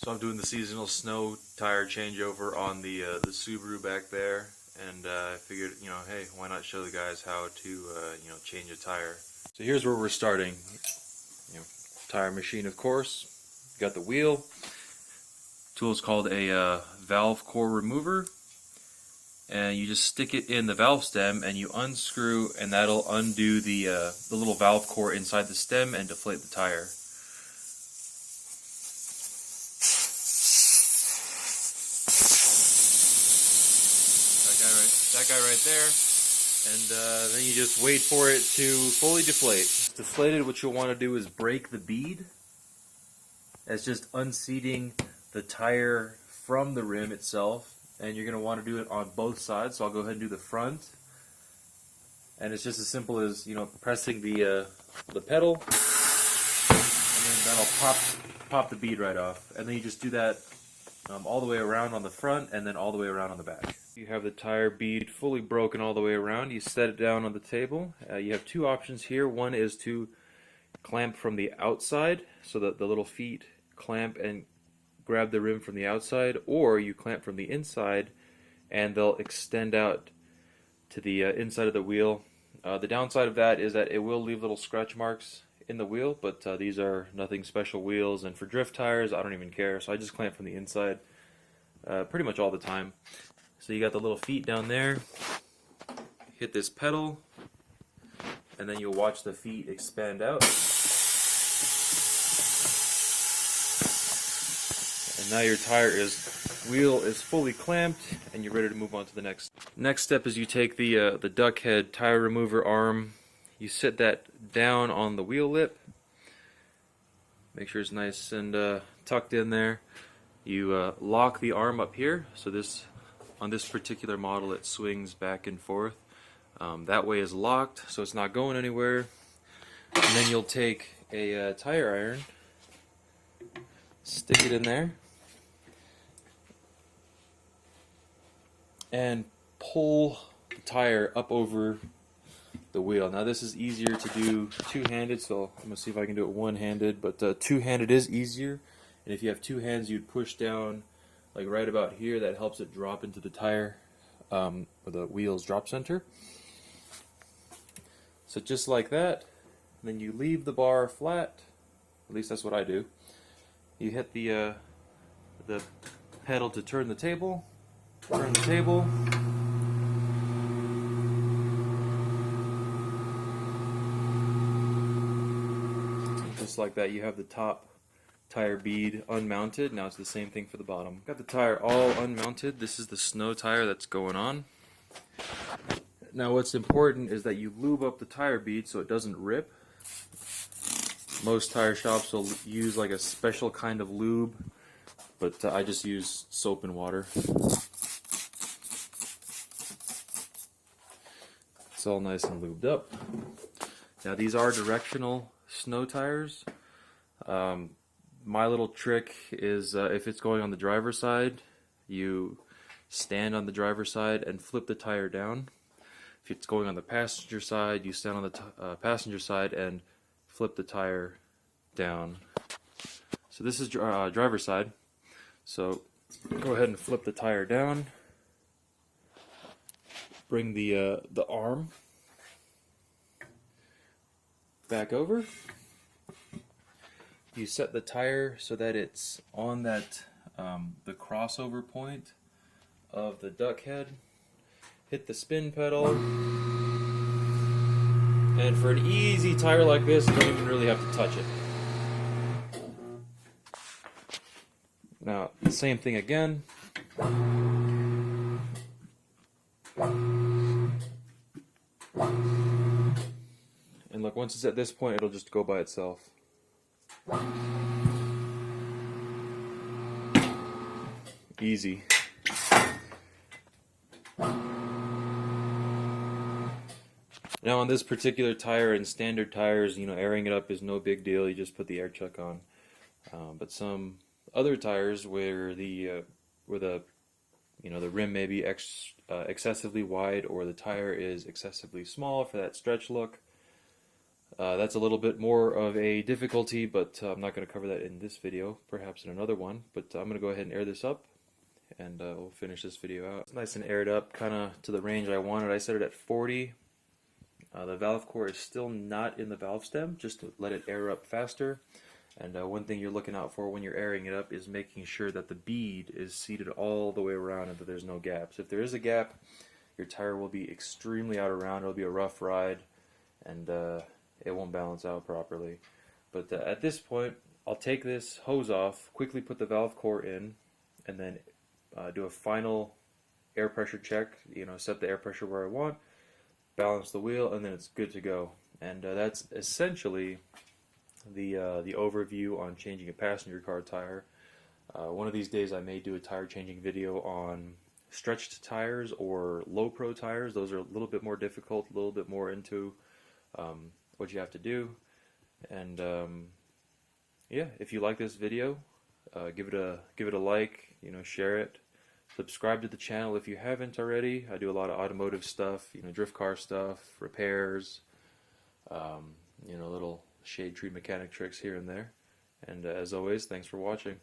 So I'm doing the seasonal snow tire changeover on the Subaru back there, and I figured, hey, why not show the guys how to, change a tire. So here's where we're starting. Tire machine, of course. Got the wheel. Tool is called a valve core remover, and you just stick it in the valve stem, and you unscrew, and that'll undo the little valve core inside the stem and deflate the tire. That guy right there, and then you just wait for it to fully deflate. Deflated, what you'll want to do is break the bead. That's just unseating the tire from the rim itself, and you're going to want to do it on both sides. So I'll go ahead and do the front, and it's just as simple as pressing the pedal, and then that'll pop the bead right off. And then you just do that all the way around on the front, and then all the way around on the back. You have the tire bead fully broken all the way around. You set it down on the table. You have two options here. One is to clamp from the outside, so that the little feet clamp and grab the rim from the outside, or you clamp from the inside and they'll extend out to the inside of the wheel. The downside of that is that it will leave little scratch marks in the wheel, but these are nothing special wheels, and for drift tires I don't even care, so I just clamp from the inside pretty much all the time. So you got the little feet down there, hit this pedal, and then you'll watch the feet expand out. And now your wheel is fully clamped, and you're ready to move on to the next. Next step is you take the duck head tire remover arm, you set that down on the wheel lip, make sure it's nice and tucked in there. You lock the arm up here, so on this particular model it swings back and forth. That way is locked, so it's not going anywhere. And then you'll take a tire iron, stick it in there, and pull the tire up over the wheel. Now this is easier to do two-handed, so I'm going to see if I can do it one-handed, but two-handed is easier. And if you have two hands, you'd push down like right about here. That helps it drop into the tire, or the wheel's drop center. So just like that, then you leave the bar flat. At least that's what I do. You hit the pedal to turn the table. Turn the table. Just like that, you have the top tire bead unmounted. Now it's the same thing for the bottom. Got the tire all unmounted. This is the snow tire that's going on. Now what's important is that you lube up the tire bead so it doesn't rip. Most tire shops will use like a special kind of lube, but I just use soap and water. It's all nice and lubed up. Now these are directional snow tires. My little trick is if it's going on the driver's side, you stand on the driver's side and flip the tire down. If it's going on the passenger side, you stand on the passenger side and flip the tire down. So this is driver's side. So go ahead and flip the tire down. Bring the arm back over. You set the tire so that it's on that the crossover point of the duck head. Hit the spin pedal, and for an easy tire like this, you don't even really have to touch it. Now, the same thing again. And look, once it's at this point, it'll just go by itself. Easy. Now on this particular tire and standard tires, airing it up is no big deal. You just put the air chuck on. But some other tires where the rim may be excessively wide, or the tire is excessively small for that stretch look, That's a little bit more of a difficulty, but I'm not going to cover that in this video, perhaps in another one. But I'm going to go ahead and air this up, and we'll finish this video out. It's nice and aired up, kind of to the range I wanted. I set it at 40. The valve core is still not in the valve stem, just to let it air up faster. And one thing you're looking out for when you're airing it up is making sure that the bead is seated all the way around and that there's no gaps. If there is a gap, your tire will be extremely out of round. It'll be a rough ride, and it won't balance out properly. But at this point, I'll take this hose off, quickly put the valve core in, and then do a final air pressure check. Set the air pressure where I want, balance the wheel, and then it's good to go. And that's essentially the overview on changing a passenger car tire. One of these days I may do a tire changing video on stretched tires or low pro tires. Those are a little bit more difficult, a little bit more into what you have to do. And yeah, if you like this video, give it a like, share it. Subscribe to the channel if you haven't already. I do a lot of automotive stuff, drift car stuff, repairs, little shade tree mechanic tricks here and there. And as always, thanks for watching.